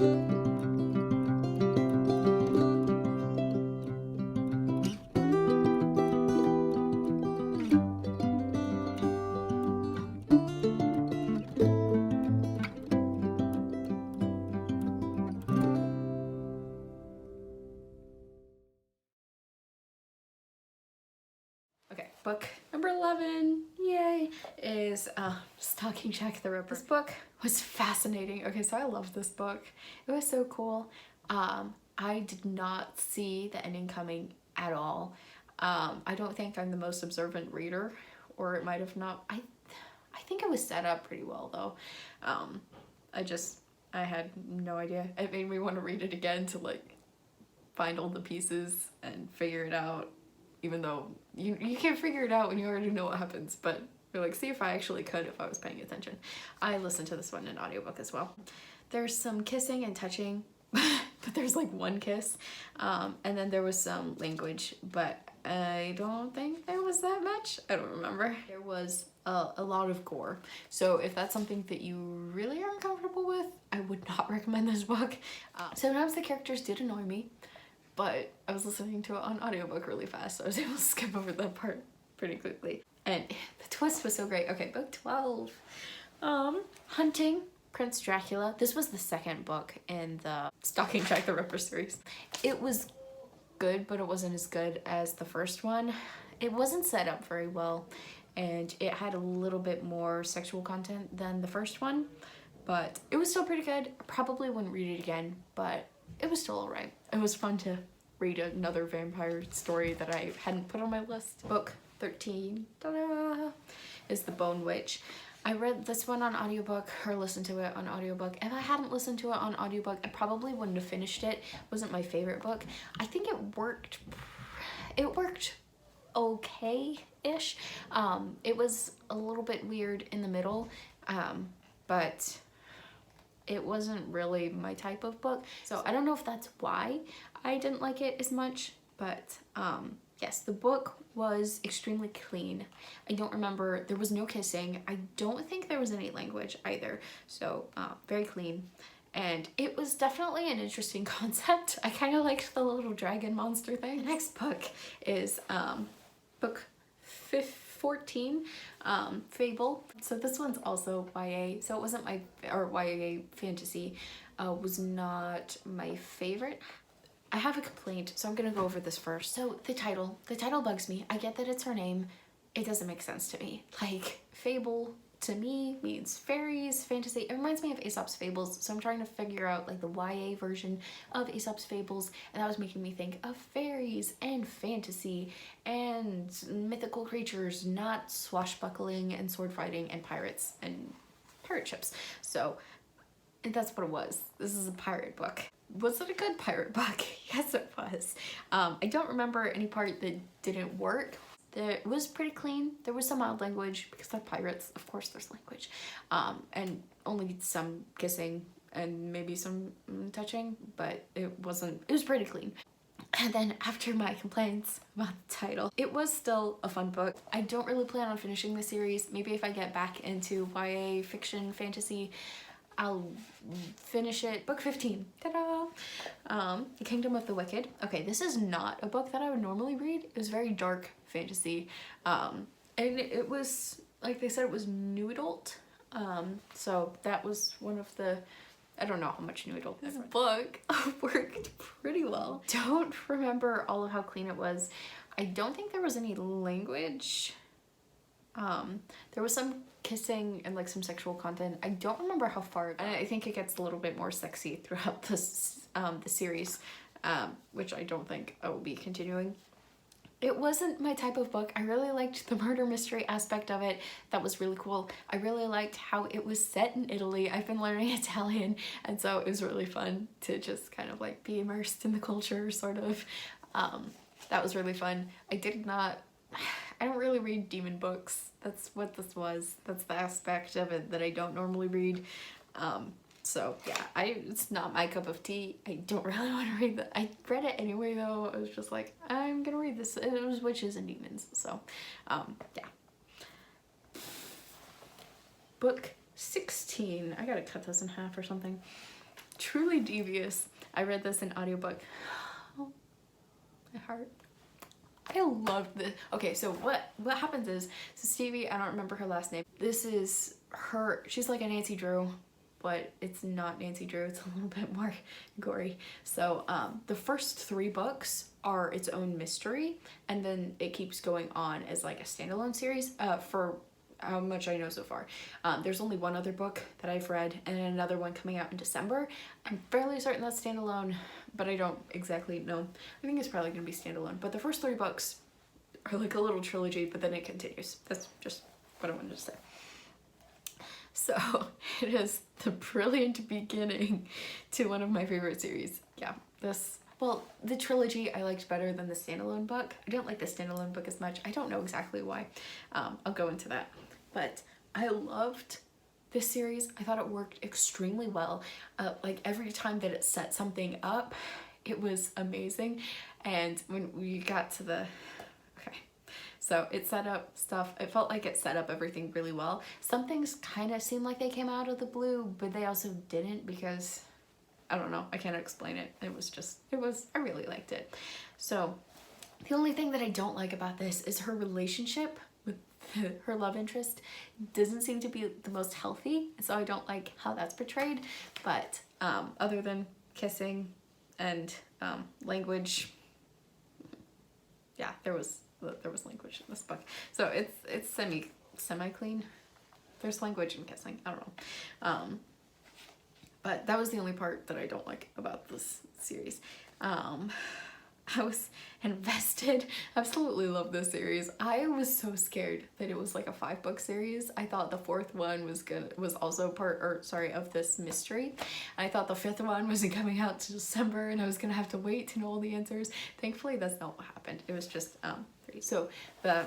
Okay, book number 11, yay, is Stalking Jack the Ripper. This book was fascinating. Okay, so I loved this book. It was so cool. I did not see the ending coming at all. I don't think I'm the most observant reader, or it might have not. I think it was set up pretty well though. I had no idea. It made me want to read it again to like find all the pieces and figure it out, even though you can't figure it out when you already know what happens, but you're like, see if I actually could if I was paying attention. I listened to this one in audiobook as well. There's some kissing and touching, but there's like one kiss, and then there was some language, but I don't think there was that much. I don't remember. There was a lot of gore, so if that's something that you really are uncomfortable with, I would not recommend this book. Sometimes the characters did annoy me, but I was listening to it on audiobook really fast, so I was able to skip over that part pretty quickly. And the twist was so great. Okay, book 12. Hunting Prince Dracula. This was the second book in the Stalking Jack the Ripper series. It was good, but it wasn't as good as the first one. It wasn't set up very well, and it had a little bit more sexual content than the first one, but it was still pretty good. I probably wouldn't read it again, but it was still alright. It was fun to read another vampire story that I hadn't put on my list. Book 13, ta-da, is The Bone Witch. I read this one on audiobook, or listened to it on audiobook. If I hadn't listened to it on audiobook, I probably wouldn't have finished it. It wasn't my favorite book. I think it worked okay-ish. It was a little bit weird in the middle, but it wasn't really my type of book. So I don't know if that's why I didn't like it as much, but yes, the book was extremely clean. I don't remember, there was no kissing. I don't think there was any language either. So very clean. And it was definitely an interesting concept. I kind of liked the little dragon monster thing. The next book is book 14, Fable. So this one's also YA. So it wasn't my, or YA fantasy, was not my favorite. I have a complaint, so I'm gonna go over this first. So the title bugs me. I get that it's her name. It doesn't make sense to me. Like, Fable to me means fairies, fantasy. It reminds me of Aesop's Fables, so I'm trying to figure out like the YA version of Aesop's Fables, and that was making me think of fairies and fantasy and mythical creatures, not swashbuckling and sword fighting and pirates and pirate ships. So that's what it was. This is a pirate book. Was it a good pirate book? Yes, it was. I don't remember any part that didn't work. It was pretty clean. There was some mild language because they're pirates. Of course there's language. And only some kissing and maybe some touching, but it was pretty clean. And then after my complaints about the title, it was still a fun book. I don't really plan on finishing the series. Maybe if I get back into YA fiction fantasy, I'll finish it. Book 15, ta-da! The Kingdom of the Wicked. Okay, this is not a book that I would normally read. It was very dark fantasy. And it was, like they said, it was new adult. So that was one of the, I don't know how much new adult. This book worked pretty well. Don't remember all of how clean it was. I don't think there was any language. There was some kissing and like some sexual content. I don't remember how far. I think it gets a little bit more sexy throughout this the series, which I don't think I will be continuing. It wasn't my type of book. I really liked the murder mystery aspect of it. That was really cool. I really liked how it was set in Italy. I've been learning Italian, and so it was really fun to just kind of like be immersed in the culture, sort of. That was really fun. I don't really read demon books. That's what this was. That's the aspect of it that I don't normally read. So yeah, it's not my cup of tea. I don't really want to read that. I read it anyway though. I was just like, I'm gonna read this. It was witches and demons. So yeah. Book 16. I gotta cut this in half or something. truly devious. I read this in audiobook. Oh, my heart. I love this. Okay, so what happens is, so Stevie, I don't remember her last name. This is her, she's like a Nancy Drew, but it's not Nancy Drew, it's a little bit more gory. So the first 3 books are its own mystery, and then it keeps going on as like a standalone series for how much I know so far. There's only one other book that I've read, and another one coming out in December. I'm fairly certain that's standalone, but I don't exactly know. I think it's probably gonna be standalone, but the first 3 books are like a little trilogy, but then it continues. That's just what I wanted to say. So it is the brilliant beginning to one of my favorite series. Yeah, well, the trilogy I liked better than the standalone book. I don't like the standalone book as much. I don't know exactly why. I'll go into that. But I loved this series. I thought it worked extremely well. Like every time that it set something up, it was amazing. And when we got to the, so it set up stuff, it felt like it set up everything really well. Some things kind of seemed like they came out of the blue, but they also didn't, because I don't know, I can't explain it. I really liked it. So the only thing that I don't like about this is her relationship with her love interest doesn't seem to be the most healthy, so I don't like how that's portrayed. But other than kissing and language, yeah, there was language in this book, so it's semi clean. There's language in kissing, I don't know, but that was the only part that I don't like about this series. I was invested. Absolutely love this series. I was so scared that it was like a 5-book series. I thought the 4th one was also of this mystery. I thought the 5th one wasn't coming out to December, and I was gonna have to wait to know all the answers. Thankfully, that's not what happened. It was just 3. So the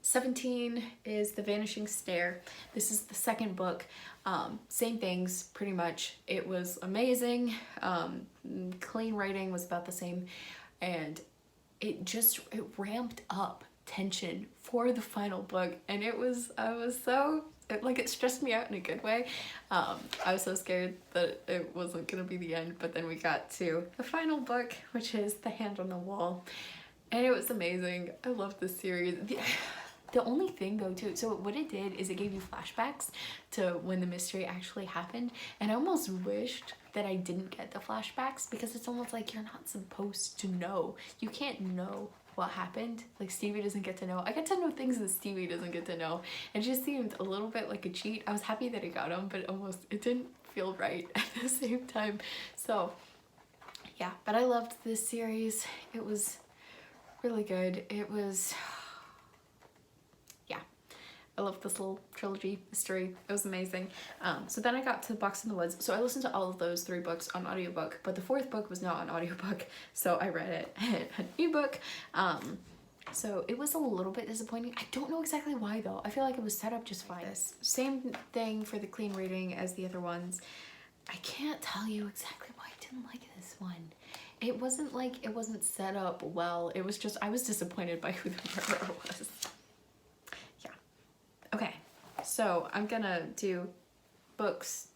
17 is The Vanishing Stair. This is the 2nd book. Same things pretty much. It was amazing. Clean writing was about the same, and it ramped up tension for the final book, and it stressed me out in a good way. I was so scared that it wasn't gonna be the end, but then we got to the final book, which is The Hand on the Wall, and it was amazing. I love this series. The only thing though too, so what it did is it gave you flashbacks to when the mystery actually happened, and I almost wished that I didn't get the flashbacks, because it's almost like you're not supposed to know. You can't know what happened. Like Stevie doesn't get to know. I get to know things that Stevie doesn't get to know. It just seemed a little bit like a cheat. I was happy that I got them, but it didn't feel right at the same time. So yeah, but I loved this series. It was really good. I love this little trilogy mystery. It was amazing. So then I got to Box in the Woods. So I listened to all of those 3 books on audiobook, but the 4th book was not on audiobook, so I read it an ebook. So it was a little bit disappointing. I don't know exactly why though. I feel like it was set up just fine. Same thing for the clean reading as the other ones. I can't tell you exactly why I didn't like this one. It wasn't set up well. It was just, I was disappointed by who the murderer was. Okay, so I'm gonna do books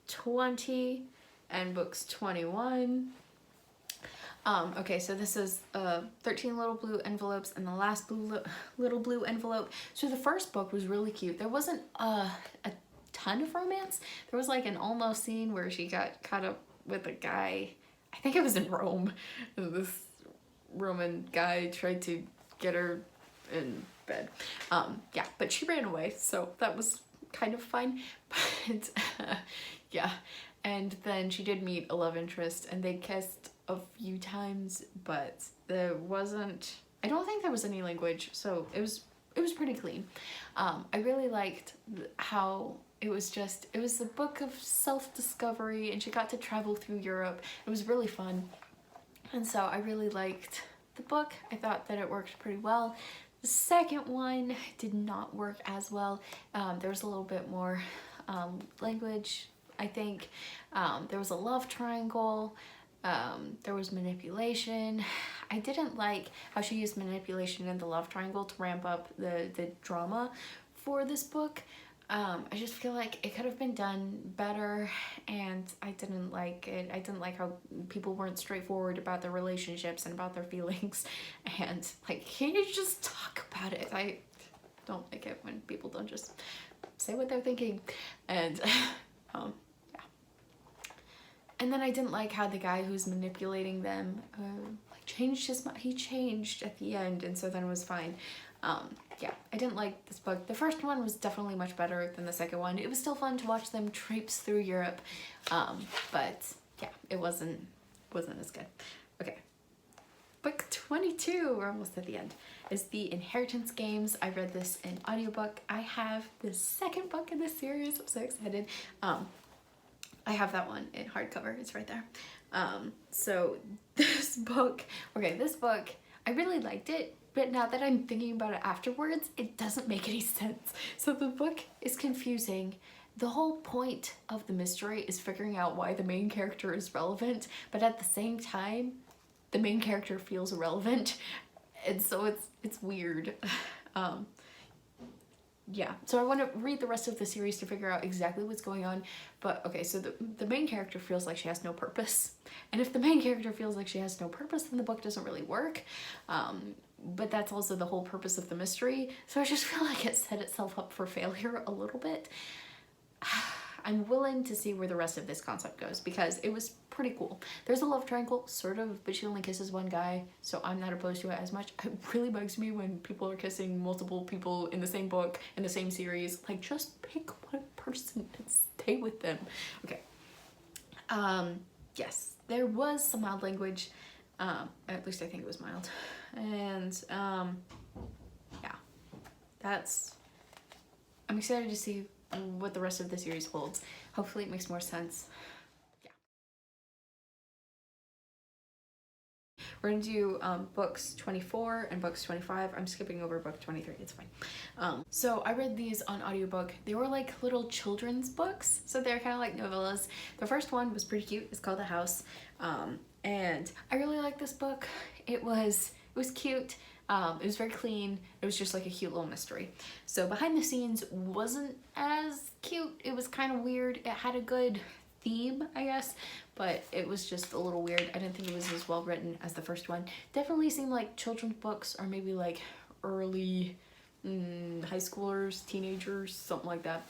20 and books 21. Okay, so this is 13 little blue envelopes and the last little blue envelope. So the first book was really cute. There wasn't a ton of romance. There was like an almost scene where she got caught up with a guy. I think it was in Rome. This Roman guy tried to get her in bed. Yeah, but she ran away, so that was kind of fine. But yeah, and then she did meet a love interest, and they kissed a few times, but there wasn't, I don't think there was any language, so it was pretty clean. I really liked how it was a book of self-discovery, and she got to travel through Europe. It was really fun, and so I really liked the book. I thought that it worked pretty well. The second one did not work as well. There was a little bit more language, I think. There was a love triangle. There was manipulation. I didn't like how she used manipulation in the love triangle to ramp up the drama for this book. I just feel like it could have been done better, and I didn't like it. I didn't like how people weren't straightforward about their relationships and about their feelings, and like, can you just talk about it? I don't like it when people don't just say what they're thinking, and yeah. And then I didn't like how the guy who's manipulating them like changed his mind. He changed at the end, and so then it was fine. Yeah, I didn't like this book. The first one was definitely much better than the second one. It was still fun to watch them traipse through Europe, but yeah, it wasn't as good. Okay, book 22, we're almost at the end, is The Inheritance Games. I read this in audiobook. I have the second book in this series. I'm so excited. I have that one in hardcover. It's right there. So this book, I really liked it, but now that I'm thinking about it afterwards, it doesn't make any sense. So the book is confusing. The whole point of the mystery is figuring out why the main character is relevant, but at the same time, the main character feels irrelevant, and so it's weird. Yeah, so I want to read the rest of the series to figure out exactly what's going on. But okay, so the main character feels like she has no purpose. And if the main character feels like she has no purpose, then the book doesn't really work. But that's also the whole purpose of the mystery. So I just feel like it set itself up for failure a little bit. I'm willing to see where the rest of this concept goes because it was pretty cool. There's a love triangle, sort of, but she only kisses one guy, so I'm not opposed to it as much. It really bugs me when people are kissing multiple people in the same book, in the same series. Like, just pick one person and stay with them. Okay. Yes, there was some mild language. At least I think it was mild. And, yeah. I'm excited to see what the rest of the series holds. Hopefully it makes more sense. Yeah. We're gonna do books 24 and books 25. I'm skipping over book 23, it's fine. So I read these on audiobook. They were like little children's books, so they're kind of like novellas. The first one was pretty cute. It's called The House. And I really like this book. It was cute. It was very clean. It was just like a cute little mystery. So behind the scenes wasn't as cute. It was kind of weird. It had a good theme, I guess, but it was just a little weird. I didn't think it was as well written as the first one. Definitely seemed like children's books or maybe like early high schoolers, teenagers, something like that.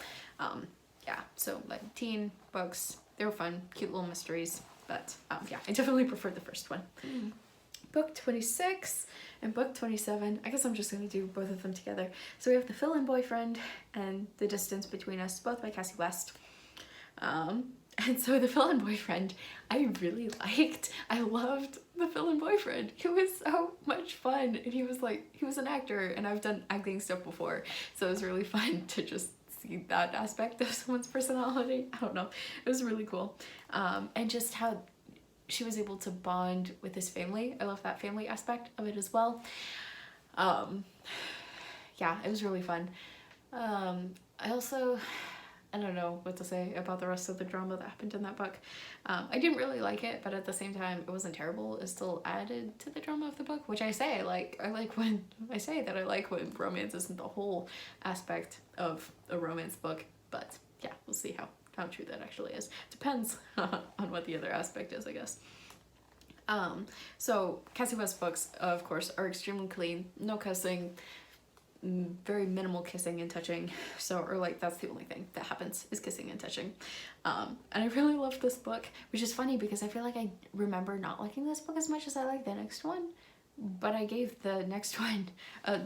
Yeah, so like teen books. They were fun, cute little mysteries, but yeah, I definitely preferred the first one. Book 26 and book 27. I guess I'm just gonna do both of them together. So we have The Fill-In Boyfriend and The Distance Between Us, both by Kasie West. And so The Fill-In Boyfriend, I really liked. I loved The Fill-In Boyfriend. He was so much fun, and he was an actor, and I've done acting stuff before, so it was really fun to just see that aspect of someone's personality. I don't know, it was really cool. And just how she was able to bond with his family. I love that family aspect of it as well. Yeah, it was really fun. I don't know what to say about the rest of the drama that happened in that book. I didn't really like it, but at the same time, it wasn't terrible. It still added to the drama of the book, which I like when romance isn't the whole aspect of a romance book, but yeah, we'll see how true that actually is. Depends on what the other aspect is, I guess. So Kasie West's books, of course, are extremely clean, no cussing, very minimal kissing and touching. That's the only thing that happens is kissing and touching. And I really love this book, which is funny because I feel like I remember not liking this book as much as I like the next one, but I gave the next one a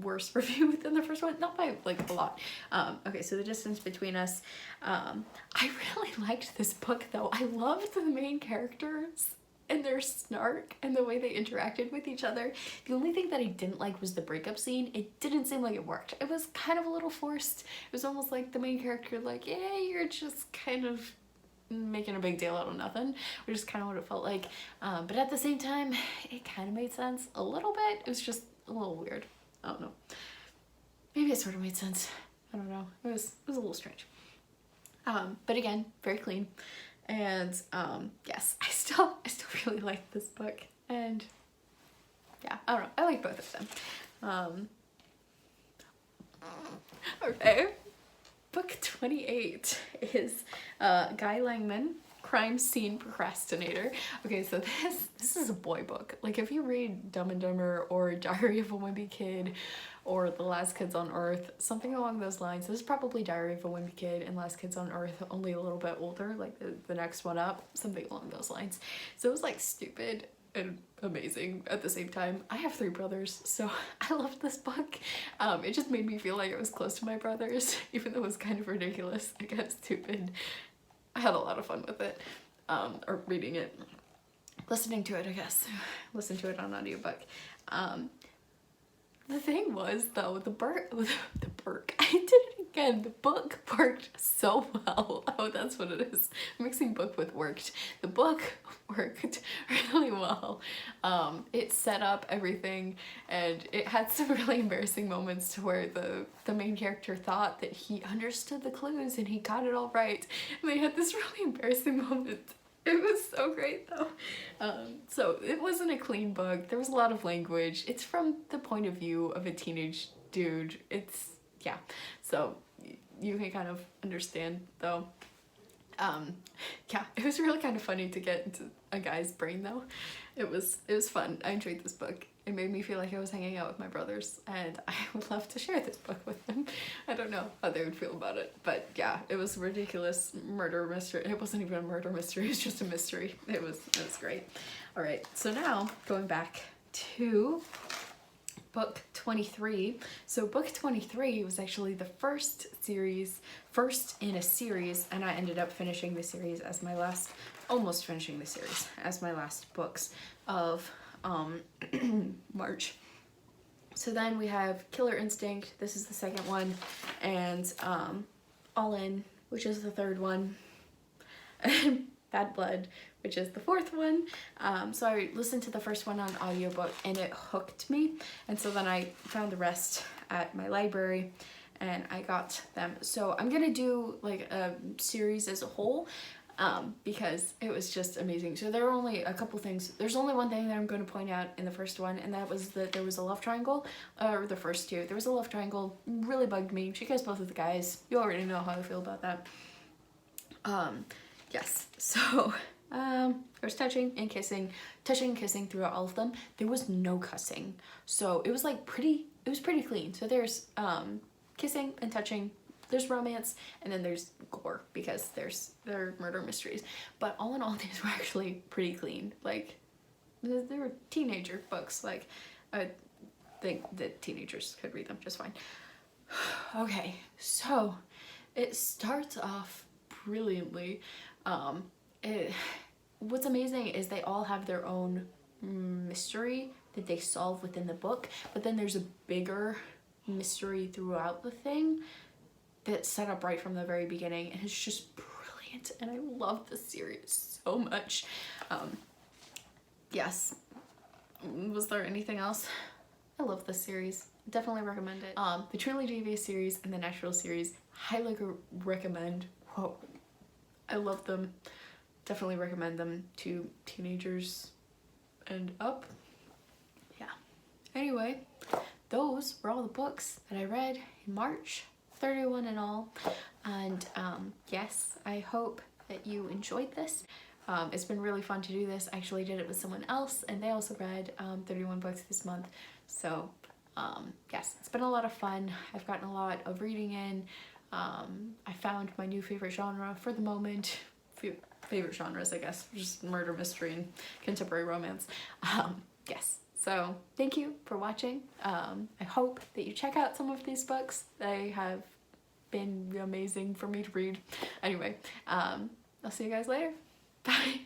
worse review than the first one, not by like a lot. Okay, so The Distance Between Us. I really liked this book though. I loved the main characters and their snark and the way they interacted with each other. The only thing that I didn't like was the breakup scene. It didn't seem like it worked. It was kind of a little forced. It was almost like the main character like, yeah, you're just kind of making a big deal out of nothing, which is kind of what it felt like. But at the same time, it kind of made sense a little bit. It was just a little weird. I don't know. Maybe it sort of made sense. I don't know. It was a little strange. But again, very clean. And yes, I still really like this book. And yeah, I don't know. I like both of them. Okay. book 28 is Guy Langman, Crime Scene Procrastinator. Okay, so this is a boy book. Like, if you read Dumb and Dumber or Diary of a Wimpy Kid or The Last Kids on Earth, something along those lines. This is probably Diary of a Wimpy Kid and Last Kids on Earth, only a little bit older, like the next one up, something along those lines. So it was like stupid and amazing at the same time. I have 3 brothers, so I loved this book. It just made me feel like it was close to my brothers, even though it was kind of ridiculous, I guess, stupid. I had a lot of fun with it, or reading it, listening to it, I guess. Listen to it on audiobook. The thing was, though, the Berk, I did it again, the book worked so well. Oh, that's what it is. I'm mixing book with worked. The book worked really well. It set up everything, and it had some really embarrassing moments to where the main character thought that he understood the clues and he got it all right. And they had this really embarrassing moment. It was so great though. So it wasn't a clean book. There was a lot of language. It's from the point of view of a teenage dude. It's, yeah. So you can kind of understand though. Yeah, it was really kind of funny to get into a guy's brain though. It was fun. I enjoyed this book. It made me feel like I was hanging out with my brothers, and I would love to share this book with them. I don't know how they would feel about it, but yeah, it was a ridiculous murder mystery. It wasn't even a murder mystery, it was just a mystery. It was great. All right, so now going back to book 23. So book 23 was actually the first in a series, and I ended up finishing the series as my last, almost finishing the series as my last books of March. So then we have Killer Instinct, this is the second one, and All In, which is the third one, and Bad Blood, which is the fourth one. So I listened to the first one on audiobook and it hooked me, and so then I found the rest at my library and I got them. So I'm gonna do like a series as a whole, because it was just amazing. So there are only a couple things. There's only one thing that I'm going to point out in the first one, and that was that there was a love triangle, or the first two. There was a love triangle, really bugged me. She kissed both of the guys. You already know how I feel about that. Yes, so there's touching and kissing throughout all of them. There was no cussing, so it was like pretty clean. So there's kissing and touching, there's romance, and then there's gore because they're murder mysteries. But all in all, these were actually pretty clean. Like, they were teenager books. Like, I think that teenagers could read them just fine. Okay, so it starts off brilliantly. What's amazing is they all have their own mystery that they solve within the book, but then there's a bigger mystery throughout the thing that's set up right from the very beginning, and it's just brilliant, and I love this series so much. Yes. Was there anything else? I love this series. Definitely recommend it. The Truly Devious series and the Natural series, highly recommend. Whoa. I love them. Definitely recommend them to teenagers and up. Yeah. Anyway, those were all the books that I read in March, 31 in all. And yes, I hope that you enjoyed this. It's been really fun to do this. I actually did it with someone else, and they also read 31 books this month. So yes, it's been a lot of fun. I've gotten a lot of reading in. I found my new favorite genre for the moment. Favorite genres, I guess, just murder mystery and contemporary romance. Yes, so thank you for watching. I hope that you check out some of these books. They have been amazing for me to read. Anyway, I'll see you guys later. Bye.